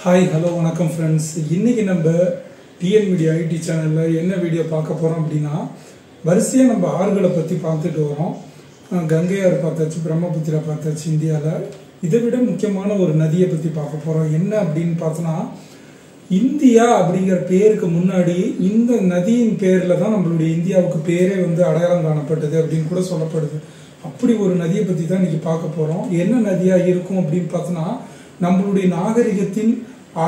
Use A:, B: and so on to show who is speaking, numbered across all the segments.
A: Hi hello வணக்கம் friends. இன்றைக்கி நம்ம டிஎன் மீடியா ஐடி சேனலில் என்ன வீடியோ பார்க்க போகிறோம் அப்படின்னா, வரிசையாக நம்ம ஆறுகளை பற்றி பார்த்துட்டு வரோம். கங்கை ஆறு பார்த்தாச்சு, பிரம்மபுத்திரா பார்த்தாச்சு இந்தியாவில். இதை விட முக்கியமான ஒரு நதியை பற்றி பார்க்க போகிறோம். என்ன அப்படின்னு பார்த்தோன்னா, இந்தியா அப்படிங்கிற பேருக்கு முன்னாடி இந்த நதியின் பேரில் தான் நம்மளுடைய இந்தியாவுக்கு பேரே அடையாளம் காணப்பட்டது அப்படின்னு கூட சொல்லப்படுது. அப்படி ஒரு நதியை பற்றி தான் இன்றைக்கி பார்க்க போகிறோம். என்ன நதியாக இருக்கும் அப்படின்னு பார்த்தோன்னா, நம்மளுடைய நாகரிகத்தின்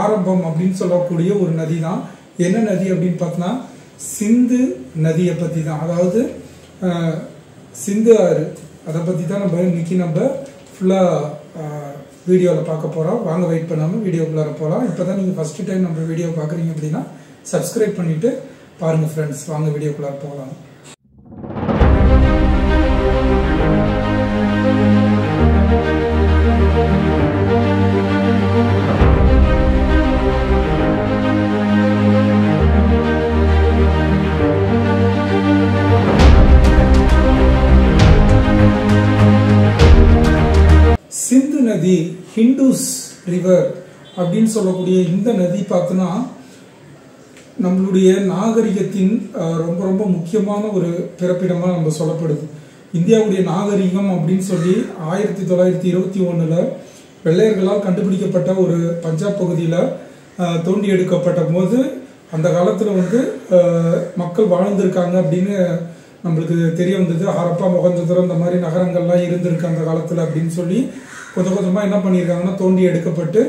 A: ஆரம்பம் அப்படின்னு சொல்லக்கூடிய ஒரு நதி தான். என்ன நதி அப்படின்னு பார்த்தோன்னா, சிந்து நதியை பற்றி தான். அதாவது சிந்து ஆறு, அதை பற்றி தான் நம்ம ஃபுல்லாக வீடியோவில் பார்க்க போகிறோம். வாங்க வெயிட் பண்ணாமல் வீடியோக்குள்ளார போகலாம். இப்போ தான் நீங்கள் ஃபஸ்ட்டு டைம் நம்ம வீடியோ பார்க்குறீங்க அப்படின்னா சப்ஸ்கிரைப் பண்ணிவிட்டு பாருங்கள் ஃப்ரெண்ட்ஸ். வாங்க வீடியோக்குள்ளார போகலாம். சிந்து நதி, ஹிண்டூஸ் ரிவர் அப்படின்னு சொல்லக்கூடிய இந்த நதி பார்த்தோன்னா, நம்மளுடைய நாகரிகத்தின் ரொம்ப ரொம்ப முக்கியமான ஒரு பிறப்பிடமாக நம்ம சொல்லப்படுது. இந்தியாவுடைய நாகரிகம் அப்படின்னு சொல்லி 1921 வெள்ளையர்களால் கண்டுபிடிக்கப்பட்ட ஒரு பஞ்சாப் பகுதியில் தோண்டி எடுக்கப்பட்ட போது, அந்த காலத்தில் மக்கள் வாழ்ந்திருக்காங்க அப்படின்னு நம்மளுக்கு தெரிய வந்தது. ஹரப்பா, மொஹஞ்சதாரோ இந்த மாதிரி நகரங்கள்லாம் இருந்திருக்கு அந்த காலத்தில் அப்படின்னு சொல்லி கொஞ்சம் கொஞ்சமாக என்ன பண்ணியிருக்காங்கன்னா, தோண்டி எடுக்கப்பட்டு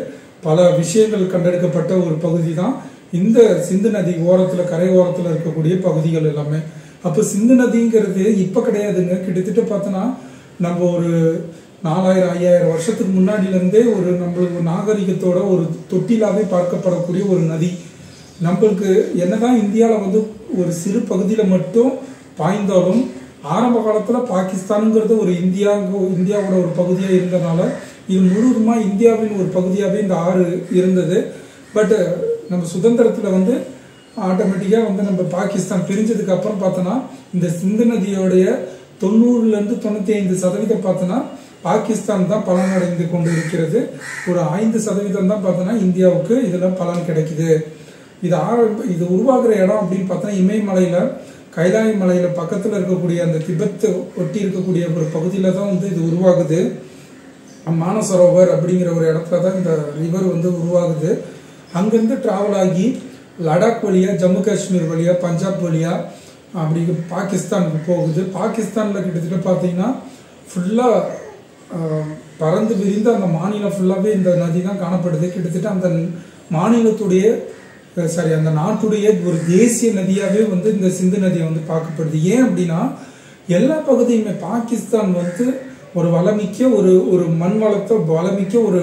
A: பல விஷயங்கள் கண்டெடுக்கப்பட்ட ஒரு பகுதி தான் இந்த சிந்து நதி ஓரத்தில், கரை ஓரத்தில் இருக்கக்கூடிய பகுதிகள் எல்லாமே. அப்போ சிந்து நதிங்கிறது இப்போ கிடையாதுங்க. கிட்டத்தட்ட பார்த்தோன்னா நம்ம ஒரு 4000-5000 வருஷத்துக்கு முன்னாடியிலேருந்தே நம்மளுக்கு நாகரிகத்தோட ஒரு தொட்டிலாகவே பார்க்கப்படக்கூடிய ஒரு நதி. நம்மளுக்கு என்னதான் இந்தியாவில் ஒரு சிறு பகுதியில் மட்டும் பாய்ந்தாலும், ஆரம்ப காலத்தில் பாகிஸ்தானுங்கிறது ஒரு இந்தியாவோட ஒரு பகுதியாக இருந்ததுனால இது முழுவதுமாக இந்தியாவின் ஒரு பகுதியாகவே இந்த ஆறு இருந்தது. பட் நம்ம சுதந்திரத்தில் ஆட்டோமேட்டிக்காக நம்ம பாகிஸ்தான் பிரிஞ்சதுக்கு அப்புறம் பார்த்தோன்னா, இந்த சிந்து நதியோடைய 90-95% பார்த்தோன்னா பாகிஸ்தான் தான் பலனடைந்து கொண்டு இருக்கிறது. ஒரு 5% தான் பார்த்தோன்னா இந்தியாவுக்கு இதில் பலன் கிடைக்குது. இது உருவாகிற இடம் அப்படின்னு பார்த்தோன்னா, இமயமலையில், கைலாய மலையில் பக்கத்தில் இருக்கக்கூடிய அந்த திபெத்தை ஒட்டி இருக்கக்கூடிய ஒரு பகுதியில் தான் இது உருவாகுது. மானசரோவர் அப்படிங்கிற ஒரு இடத்துல தான் இந்த ரிவர் உருவாகுது. அங்கேருந்து ட்ராவல் ஆகி லடாக் வழியாக, ஜம்மு காஷ்மீர் வழியாக, பஞ்சாப் வழியாக அப்படி பாகிஸ்தானுக்கு போகுது. பாகிஸ்தானில் கிட்டத்தட்ட பார்த்தீங்கன்னா ஃபுல்லாக பறந்து விரிந்து அந்த மாநிலம் ஃபுல்லாகவே இந்த நதி தான் காணப்படுது. கிட்டத்தட்ட அந்த மாநிலத்துடைய அந்த நாட்டுடைய ஒரு தேசிய நதியாகவே இந்த சிந்து நதியை பார்க்கப்படுது. ஏன் அப்படின்னா, எல்லா பகுதியுமே பாகிஸ்தான் ஒரு வளமிக்க ஒரு மண் வளத்தை வளமிக்க ஒரு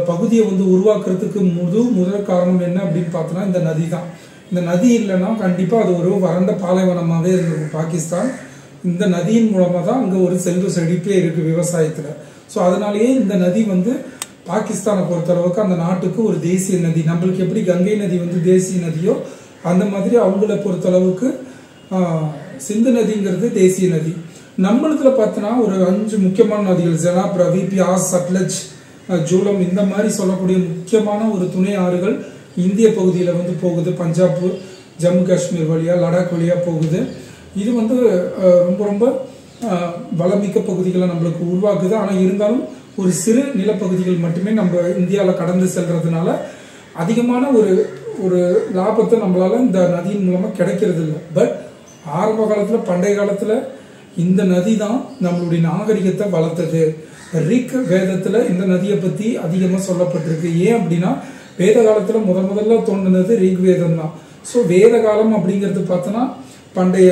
A: பகுதியை உருவாக்குறதுக்கு முதல் காரணம் என்ன அப்படின்னு பார்த்தோன்னா இந்த நதி தான். இந்த நதி இல்லைன்னா கண்டிப்பாக அது ஒரு வறண்ட பாலைவனமாகவே இருந்திருக்கும் பாகிஸ்தான். இந்த நதியின் மூலமாக தான் அங்கே ஒரு செல்வ செழிப்பே இருக்குது விவசாயத்தில். ஸோ அதனாலேயே இந்த நதி பாகிஸ்தானை பொறுத்தளவுக்கு அந்த நாட்டுக்கு ஒரு தேசிய நதி. நம்மளுக்கு எப்படி கங்கை நதி தேசிய நதியோ, அந்த மாதிரி அவங்கள பொறுத்தளவுக்கு சிந்து நதிங்கிறது தேசிய நதி. நம்மளதுல பார்த்தோன்னா ஒரு 5 முக்கியமான நதிகள், ஜெனாப், ரவி, பியாஸ், சட்லஜ், ஜூலம், இந்த மாதிரி சொல்லக்கூடிய முக்கியமான ஒரு துணை ஆறுகள் இந்திய பகுதியில் போகுது. பஞ்சாப், ஜம்மு காஷ்மீர் வழியாக, லடாக் வழியாக போகுது. இது ரொம்ப ரொம்ப வளமிக்க பகுதிகளை நம்மளுக்கு உருவாக்குது. ஆனால் இருந்தாலும் ஒரு சிறு நிலப்பகுதிகள் மட்டுமே நம்ம இந்தியாவில் கடந்து செல்றதுனால அதிகமான ஒரு லாபத்தை நம்மளால இந்த நதியின் மூலமாக கிடைக்கிறது இல்லை. பட் ஆரம்ப காலத்தில், பண்டைய காலத்தில் இந்த நதி தான் நம்மளுடைய நாகரிகத்தை வளர்த்தது. ரிக் வேதத்தில் இந்த நதியை பற்றி அதிகமாக சொல்லப்பட்டிருக்கு. ஏன் அப்படின்னா, வேத காலத்தில் முதல்ல தோன்றினது ரிக் வேதம் தான். ஸோ வேத காலம் அப்படிங்கிறது பார்த்தோன்னா பண்டைய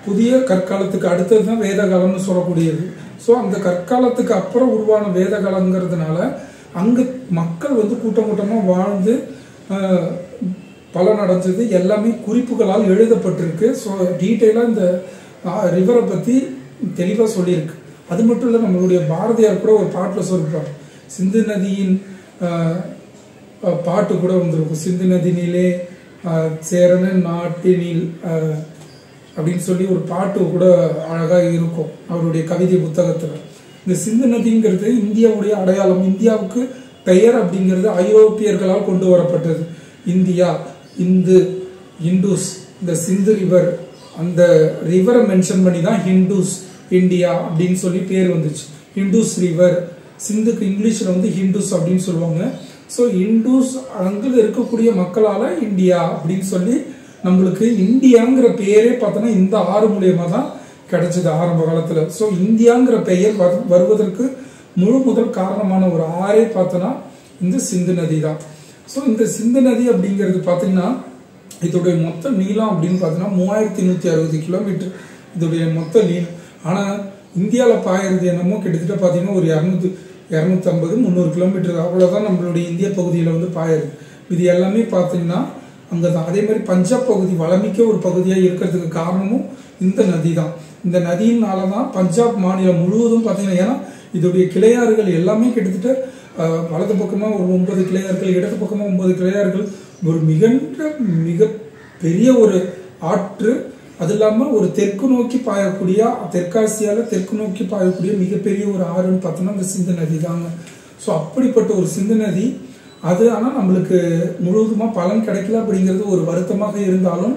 A: புதிய கற்காலத்துக்கு அடுத்தது தான் வேத காலம்னு சொல்லக்கூடியது. ஸோ அந்த கற்காலத்துக்கு அப்புறம் உருவான வேத காலங்கிறதுனால அங்கே மக்கள் கூட்டம் கூட்டமாக வாழ்ந்து பலனடைஞ்சது எல்லாமே குறிப்புகளால் எழுதப்பட்டிருக்கு. ஸோ டீட்டெயிலாக இந்த ரிவரை பற்றி தெளிவாக சொல்லியிருக்கு. அது மட்டும் இல்லை, நம்மளுடைய பாரதியார் கூட ஒரு பாட்டில் சொல்லியிருப்பார். சிந்து நதியின் பாட்டு கூட வந்திருக்கும். சிந்து நதினிலே சேரன நாட்டினில் அப்படின்னு சொல்லி ஒரு பாட்டு கூட அழகாக இருக்கும் அவருடைய கவிதை புத்தகத்தில். இந்த சிந்து நதிங்கிறது இந்தியாவுடைய அடையாளம். இந்தியாவுக்கு பெயர் அப்படிங்கிறது ஐரோப்பியர்களால் கொண்டு வரப்பட்டது. இந்தியா, இந்து, இண்டூஸ், இந்த சிந்து ரிவர், அந்த ரிவரை மென்ஷன் பண்ணி தான் ஹிந்துஸ் இந்தியா அப்படின்னு சொல்லி பேர் வந்துச்சு. ஹிந்துஸ் ரிவர், சிந்துக்கு இங்கிலீஷ்ல வந்து ஹிந்துஸ் அப்படின்னு சொல்லுவாங்க. ஸோ இண்டூஸ் அங்கே இருக்கக்கூடிய மக்களால இந்தியா அப்படின்னு சொல்லி நம்மளுக்கு இந்தியாங்கிற பெயரே பார்த்தோன்னா இந்த ஆறு மூலியமா தான் கிடைச்சது ஆரம்ப காலத்துல. ஸோ இந்தியாங்கிற பெயர் வருவதற்கு முதல் காரணமான ஒரு ஆறே பார்த்தோன்னா இந்த சிந்து நதி தான். ஸோ இந்த சிந்து நதி அப்படிங்கிறது பார்த்தீங்கன்னா இதோடைய மொத்த நீளம் அப்படின்னு பார்த்தீங்கன்னா 3160 கிலோமீட்டர் இதோடைய மொத்த நீளம். ஆனால் இந்தியாவில் பாயிறது என்னமோ கிட்டத்தட்ட பார்த்தீங்கன்னா ஒரு 250-300 கிலோமீட்டர் அவ்வளோதான் நம்மளுடைய இந்திய பகுதியில் வந்து பாயிறது. இது எல்லாமே பார்த்தீங்கன்னா அங்கே தான். அதே மாதிரி பஞ்சாப் பகுதி வளமிக்க ஒரு பகுதியாக இருக்கிறதுக்கு காரணமும் இந்த நதி தான். இந்த நதியினால தான் பஞ்சாப் மாநிலம் முழுவதும் பார்த்தீங்கன்னா, ஏன்னா இதோடைய கிளையாறுகள் எல்லாமே கிட்டத்தட்ட வலது பக்கமாக ஒரு 9 கிளையாறுகள், இடது பக்கமாக 9 கிளையாறுகள், ஒரு மிக பெரிய ஒரு ஆற்று. அது இல்லாமல் ஒரு தெற்கு நோக்கி பாயக்கூடிய, தெற்காசியாவில் தெற்கு நோக்கி பாயக்கூடிய மிகப்பெரிய ஒரு ஆறுன்னு பார்த்தோம்னா இந்த சிந்து நதி தாங்க. ஸோ அப்படிப்பட்ட ஒரு சிந்து நதி அது. ஆனால் நம்மளுக்கு முழுவதுமாக பலன் கிடைக்கல அப்படிங்கிறது ஒரு வருத்தமாக இருந்தாலும்,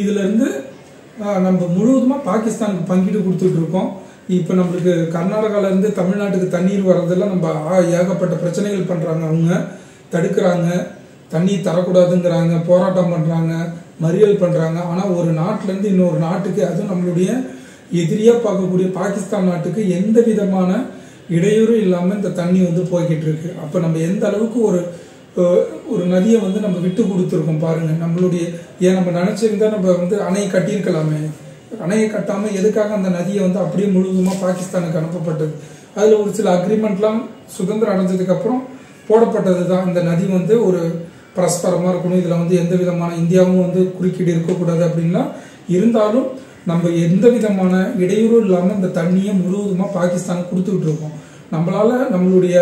A: இதுல இருந்து நம்ம முழுவதுமாக பாகிஸ்தானுக்கு பங்கிட்டு கொடுத்துட்டு இருக்கோம். இப்போ நம்மளுக்கு கர்நாடகால இருந்து தமிழ்நாட்டுக்கு தண்ணீர் வர்றதெல்லாம் நம்ம ஏகப்பட்ட பிரச்சனைகள் பண்றாங்க, அவங்க தடுக்கிறாங்க, தண்ணி தரக்கூடாதுங்கிறாங்க, போராட்டம் பண்றாங்க, மறியல் பண்றாங்க. ஆனா ஒரு நாட்டுல இருந்து இன்னொரு நாட்டுக்கு, அதுவும் நம்மளுடைய எதிரியா பார்க்கக்கூடிய பாகிஸ்தான் நாட்டுக்கு எந்த விதமான இடையூறு இல்லாம இந்த தண்ணி வந்து போய்கிட்டு இருக்கு. அப்ப நம்ம எந்த அளவுக்கு ஒரு நதியை வந்து நம்ம விட்டு கொடுத்துருக்கோம் பாருங்க. நம்மளுடைய ஏன் நம்ம நினைச்சிருந்தா நம்ம வந்து அணையை கட்டியிருக்கலாமே, அணையை கட்டாம எதுக்காக அந்த நதியை வந்து அப்படியே முழுவதுமா பாகிஸ்தானுக்கு அனுப்பப்பட்டது. அதுல ஒரு சில அக்ரிமெண்ட்லாம் சுதந்திரம் அடைஞ்சதுக்கு அப்புறம் போடப்பட்டது தான். இந்த நதி வந்து ஒரு பரஸ்பரமா இருக்கணும், இதுல வந்து எந்த விதமான இந்தியாவும் வந்து குறுக்கீடு இருக்கக்கூடாது அப்படின்லாம் இருந்தாலும் நம்ம எந்த விதமான இடையூறும் இல்லாம இந்த தண்ணியை முழுவதுமா பாகிஸ்தானுக்கு கொடுத்துக்கிட்டு இருக்கோம். நம்மளால நம்மளுடைய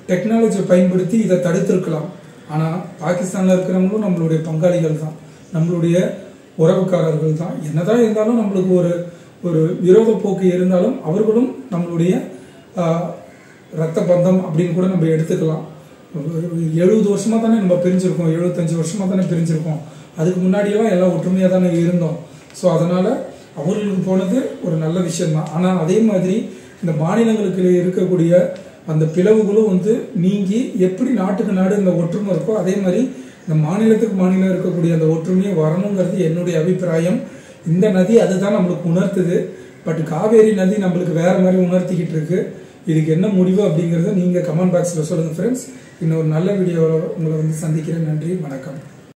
A: டெக்னாலஜியை பயன்படுத்தி இதை தடுத்திருக்கலாம். ஆனா பாகிஸ்தான்ல இருக்கிறவங்களும் நம்மளுடைய பங்காளிகள் தான், நம்மளுடைய உறவுக்காரர்கள் தான். என்னதான் இருந்தாலும் நம்மளுக்கு ஒரு விரோத போக்கு இருந்தாலும் அவர்களும் நம்மளுடைய ரத்த பந்தம் அப்படின்னு கூட நம்ம எடுத்துக்கலாம். 70 வருஷமா தானே நம்ம பிரிஞ்சிருக்கோம், 75 வருஷமா தானே பிரிஞ்சிருக்கோம். அதுக்கு முன்னாடியெல்லாம் எல்லாம் ஒற்றுமையா தானே இருந்தோம். ஸோ அதனால அவர்களுக்கு போனது ஒரு நல்ல விஷயம் தான். ஆனா அதே மாதிரி இந்த மாநிலங்களுக்கு இருக்கக்கூடிய அந்த பிளவுகளும் வந்து நீங்கி எப்படி நாட்டுக்கு நாடு இந்த ஒற்றுமை இருக்கோ அதே மாதிரி இந்த மாநிலத்துக்கு மாநிலம் இருக்கக்கூடிய அந்த ஒற்றுமையை வரணுங்கிறது என்னுடைய அபிப்பிராயம். இந்த நதி அதுதான் நம்மளுக்கு உணர்த்துது. பட் காவேரி நதி நம்மளுக்கு வேற மாதிரி உணர்த்திக்கிட்டு இருக்கு. இதுக்கு என்ன முடிவு அப்படிங்கறத நீங்க கமெண்ட் பாக்ஸ்ல சொல்லுங்க ஃப்ரெண்ட்ஸ். இன்னொரு நல்ல வீடியோவில் உங்களை வந்து சந்திக்கிறேன். நன்றி, வணக்கம்.